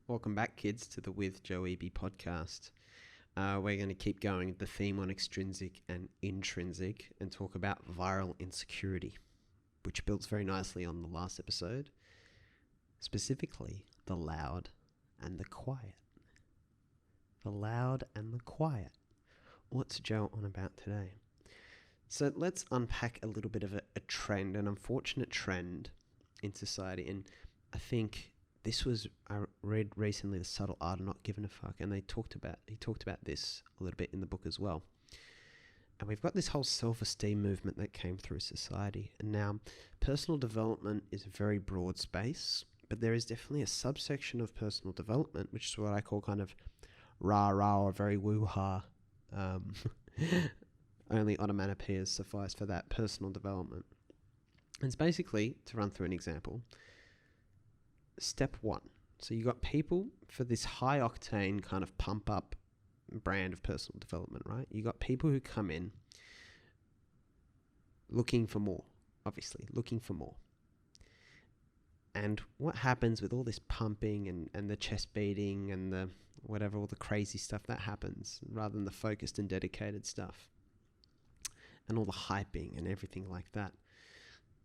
Welcome back, kids, to the With Joe Wehbe Podcast. We're going to keep going the theme on extrinsic and intrinsic and talk about viral insecurity, which builds very nicely on the last episode, specifically the loud and the quiet. The loud and the quiet. What's Joe on about today? So let's unpack a little bit of a trend, an unfortunate trend in society. And I think I read recently The Subtle Art of Not Giving a Fuck, and he talked about this a little bit in the book as well. And we've got this whole self-esteem movement that came through society. And now personal development is a very broad space, but there is definitely a subsection of personal development, which is what I call kind of rarah or very woo-ha. Only onomatopoeias suffice for that, personal development. And it's basically, to run through an example, step one. So you got people for this high octane kind of pump up brand of personal development, right? You got people who come in looking for more, obviously, looking for more. And what happens with all this pumping and the chest beating and the whatever, all the crazy stuff that happens, rather than the focused and dedicated stuff, and all the hyping and everything like that,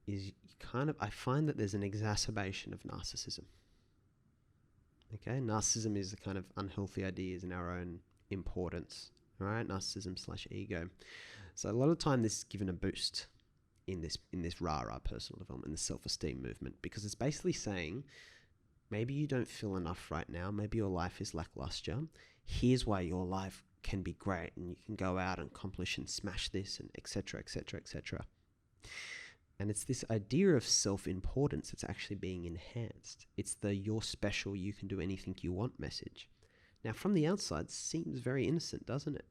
is I find that there's an exacerbation of narcissism. Okay, narcissism is the kind of unhealthy ideas in our own importance, right? Narcissism/ego. So a lot of the time this is given a boost in this rah-rah personal development, the self-esteem movement, because it's basically saying, maybe you don't feel enough right now, maybe your life is lackluster, here's why your life can be great and you can go out and accomplish and smash this and etc, etc, etc. And it's this idea of self-importance that's actually being enhanced. It's the you're special, you can do anything you want message. Now, from the outside, seems very innocent, doesn't it?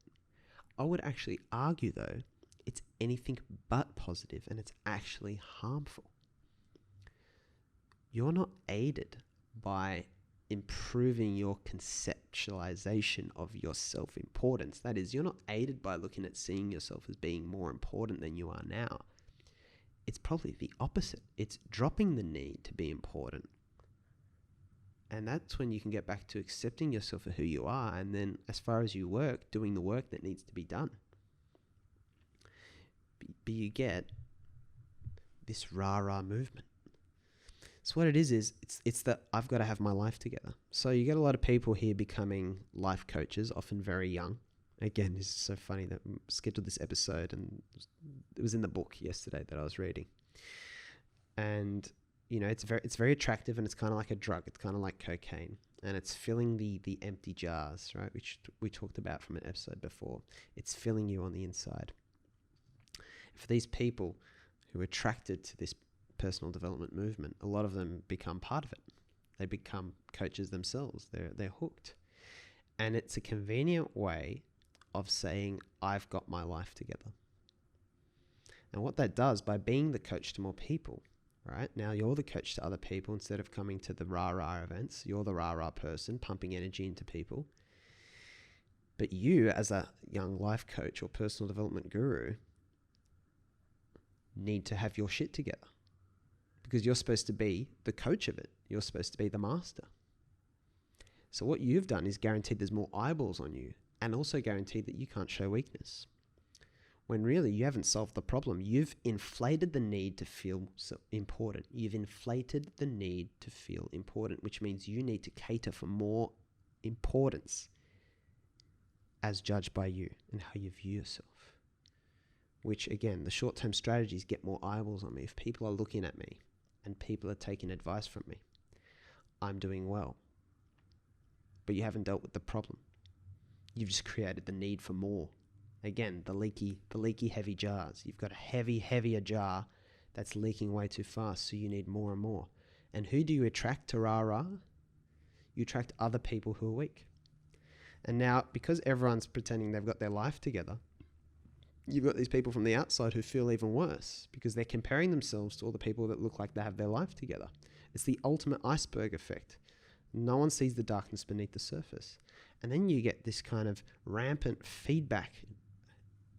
I would actually argue, though, it's anything but positive, and it's actually harmful. You're not aided by improving your conceptualization of your self-importance. That is, you're not aided by looking at seeing yourself as being more important than you are now. It's probably the opposite. It's dropping the need to be important. And that's when you can get back to accepting yourself for who you are, and then as far as you work, doing the work that needs to be done. But you get this rah-rah movement. So what it is it's that I've got to have my life together. So you get a lot of people here becoming life coaches, often very young. Again, this is so funny that we scheduled this episode, and it was in the book yesterday that I was reading. And it's very attractive, and it's kind of like a drug. It's kind of like cocaine, and it's filling the empty jars, right? Which we talked about from an episode before. It's filling you on the inside. For these people who are attracted to this personal development movement, a lot of them become part of it. They become coaches themselves. They're hooked, and it's a convenient way of saying, I've got my life together. And what that does, by being the coach to more people, right? Now you're the coach to other people instead of coming to the rah-rah events. You're the rah-rah person pumping energy into people. But you, as a young life coach or personal development guru, need to have your shit together, because you're supposed to be the coach of it. You're supposed to be the master. So what you've done is guaranteed there's more eyeballs on you, and also guaranteed that you can't show weakness. When really you haven't solved the problem. You've inflated the need to feel important. You've inflated the need to feel important, which means you need to cater for more importance as judged by you and how you view yourself. Which, again, the short-term strategies get more eyeballs on me. If people are looking at me and people are taking advice from me, I'm doing well. But you haven't dealt with the problem. You've just created the need for more. Again, the leaky heavy jars. You've got a heavier jar that's leaking way too fast, so you need more and more. And who do you attract to rah-rah? You attract other people who are weak. And now, because everyone's pretending they've got their life together, you've got these people from the outside who feel even worse because they're comparing themselves to all the people that look like they have their life together. It's the ultimate iceberg effect. No one sees the darkness beneath the surface. And then you get this kind of rampant feedback,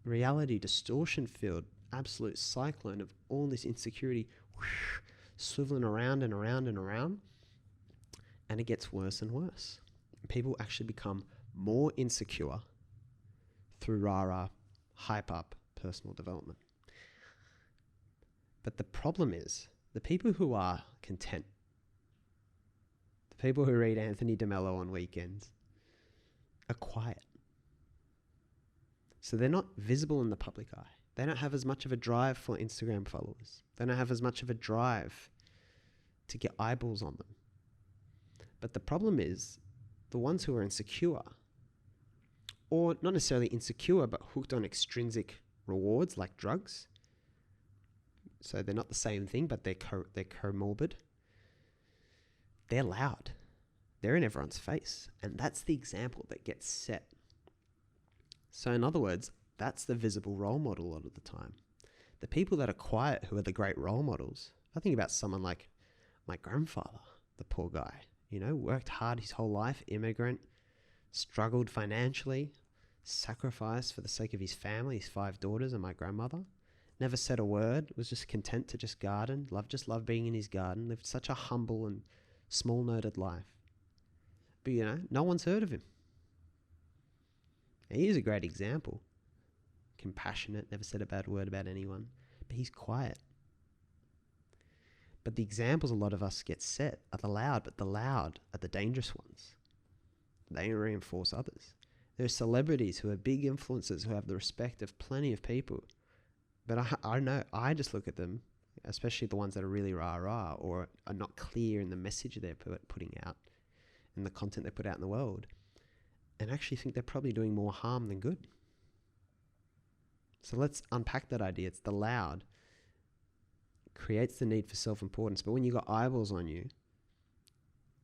reality distortion field, absolute cyclone of all this insecurity swiveling around and around and around. And it gets worse and worse. People actually become more insecure through rarah, hype up personal development. But the problem is, the people who are content, the people who read Anthony DeMello on weekends, are quiet. So they're not visible in the public eye. They don't have as much of a drive for Instagram followers. They don't have as much of a drive to get eyeballs on them. But the problem is, the ones who are insecure, or not necessarily insecure, but hooked on extrinsic rewards like drugs, so they're not the same thing, but they're comorbid, they're loud. They're in everyone's face. And that's the example that gets set. So in other words, that's the visible role model a lot of the time. The people that are quiet who are the great role models, I think about someone like my grandfather, the poor guy, worked hard his whole life, immigrant, struggled financially, sacrificed for the sake of his family, his 5 daughters and my grandmother. Never said a word, was just content to just garden, loved being in his garden, lived such a humble and small-noted life. But no one's heard of him. And he is a great example. Compassionate, never said a bad word about anyone, but he's quiet. But the examples a lot of us get set are the loud, but the loud are the dangerous ones. They reinforce others. There are celebrities who are big influencers who have the respect of plenty of people. But I know, I just look at them, especially the ones that are really rah-rah or are not clear in the message they're putting out and the content they put out in the world, and actually think they're probably doing more harm than good. So let's unpack that idea. It's the loud creates the need for self-importance. But when you've got eyeballs on you,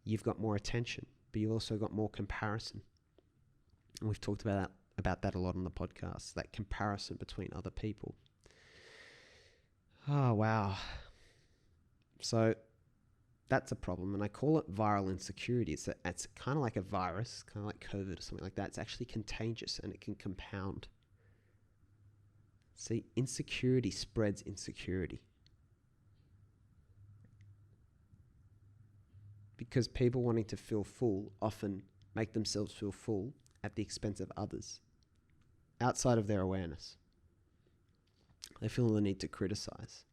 you've got more attention, but you've also got more comparison. And we've talked about that a lot on the podcast, that comparison between other people. Oh, wow. So that's a problem. And I call it viral insecurity. It's kind of like a virus, kind of like COVID or something like that. It's actually contagious and it can compound. See, insecurity spreads insecurity. Because people wanting to feel full often make themselves feel full at the expense of others, outside of their awareness. They feel the need to criticize,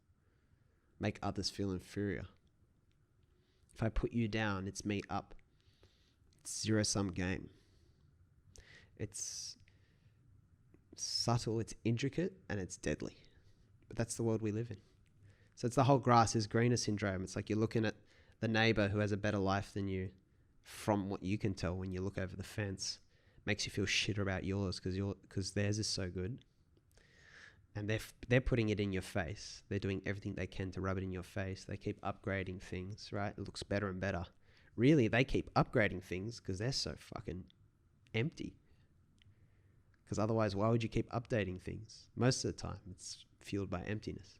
make others feel inferior. If I put you down, it's me up. It's zero-sum game. It's subtle, it's intricate, and it's deadly. But that's the world we live in. So it's the whole grass is greener syndrome. It's like you're looking at the neighbor who has a better life than you from what you can tell when you look over the fence. Makes you feel shit about yours because theirs is so good. And they're putting it in your face. They're doing everything they can to rub it in your face. They keep upgrading things, right? It looks better and better. Really, they keep upgrading things because they're so fucking empty. Because otherwise, why would you keep updating things? Most of the time, it's fueled by emptiness.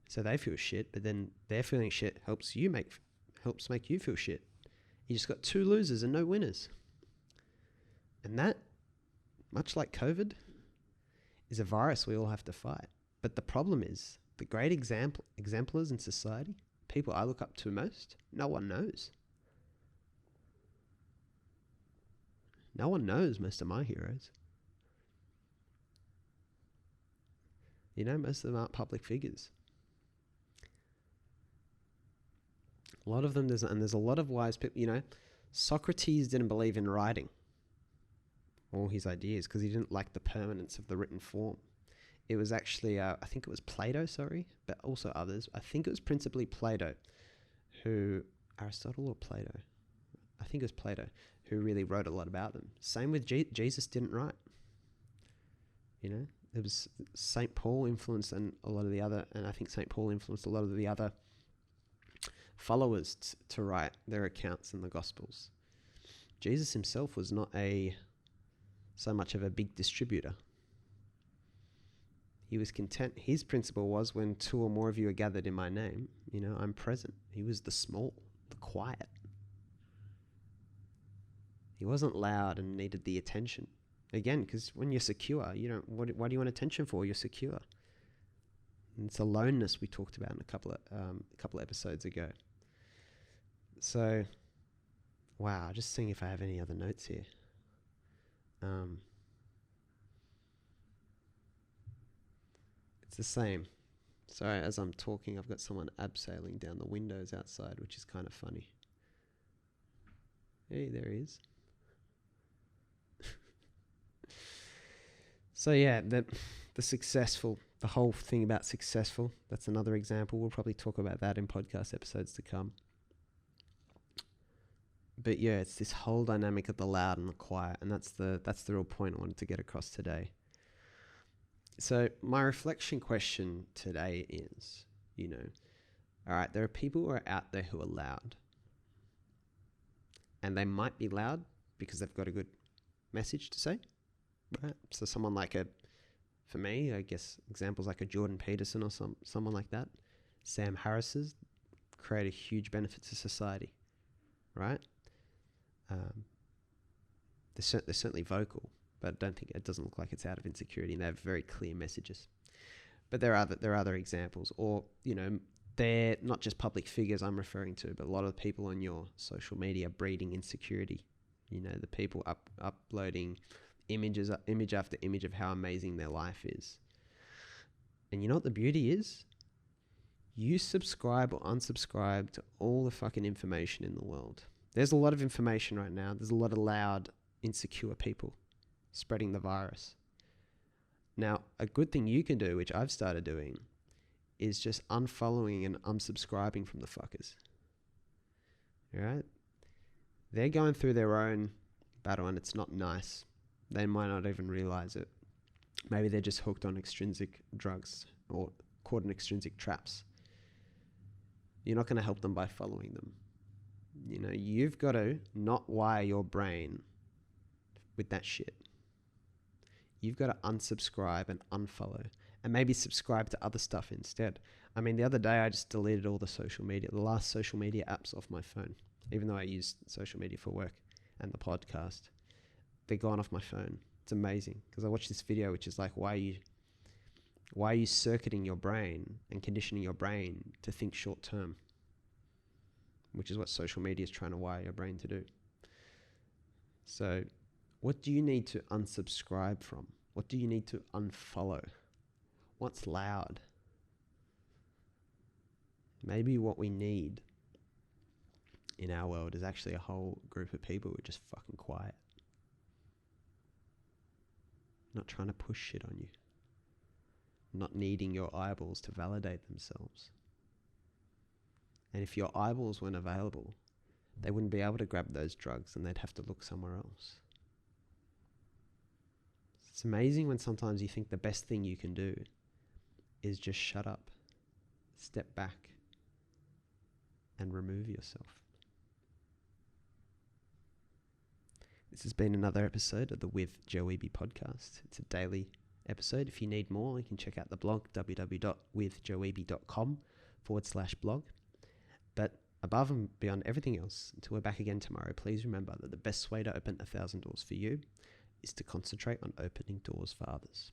So they feel shit, but then their feeling shit helps make you feel shit. You just got 2 losers and no winners. And that, much like COVID, is a virus we all have to fight. But the problem is, the great exemplars in society, people I look up to most, no one knows. No one knows most of my heroes. Most of them aren't public figures. A lot of them, there's a lot of wise people. Socrates didn't believe in writing all his ideas because he didn't like the permanence of the written form. It was actually, I think it was Plato, but also others. I think it was principally Plato Aristotle or Plato? I think it was Plato who really wrote a lot about them. Same with Jesus didn't write. It was St. Paul influenced and I think St. Paul influenced a lot of the other followers to write their accounts in the Gospels. Jesus himself was not so much of a big distributor. He was content. His principle was when 2 or more of you are gathered in my name, I'm present. He was the small, the quiet. He wasn't loud and needed the attention. Again, because when you're secure, why do you want attention for? You're secure. And it's aloneness we talked about in a couple of episodes ago. So Wow, just seeing if I have any other notes here. It's the same. Sorry, as I'm talking, I've got someone abseiling down the windows outside, which is kind of funny. Hey, there he is. So yeah, the whole thing about successful, that's another example. We'll probably talk about that in podcast episodes to come. But yeah, it's this whole dynamic of the loud and the quiet, and that's the real point I wanted to get across today. So my reflection question today is, all right, there are people who are out there who are loud. And they might be loud because they've got a good message to say, right? So someone like for me, I guess examples like a Jordan Peterson or someone like that, Sam Harris's create a huge benefit to society, right? They're certainly vocal, but I don't think it doesn't look like it's out of insecurity, and they have very clear messages. But there are other examples, or they're not just public figures I'm referring to, but a lot of the people on your social media breeding insecurity. The people uploading image after image of how amazing their life is. And you know what the beauty is? You subscribe or unsubscribe to all the fucking information in the world. There's a lot of information right now. There's a lot of loud, insecure people spreading the virus. Now, a good thing you can do, which I've started doing, is just unfollowing and unsubscribing from the fuckers. All right? They're going through their own battle and it's not nice. They might not even realize it. Maybe they're just hooked on extrinsic drugs or caught in extrinsic traps. You're not going to help them by following them. You've got to not wire your brain with that shit. You've got to unsubscribe and unfollow, and maybe subscribe to other stuff instead. I mean, the other day I just deleted all the last social media apps off my phone, even though I use social media for work and the podcast. They're gone off my phone. It's amazing, because I watched this video which is like, why are you circuiting your brain and conditioning your brain to think short term, which is what social media is trying to wire your brain to do. So what do you need to unsubscribe from? What do you need to unfollow? What's loud? Maybe what we need in our world is actually a whole group of people who are just fucking quiet. Not trying to push shit on you. Not needing your eyeballs to validate themselves. And if your eyeballs weren't available, they wouldn't be able to grab those drugs and they'd have to look somewhere else. It's amazing when sometimes you think the best thing you can do is just shut up, step back, and remove yourself. This has been another episode of the With Joe Wehbe Podcast. It's a daily episode. If you need more, you can check out the blog, www.withjoewehbe.com/blog. But above and beyond everything else, until we're back again tomorrow, please remember that the best way to open 1,000 doors for you is to concentrate on opening doors for others.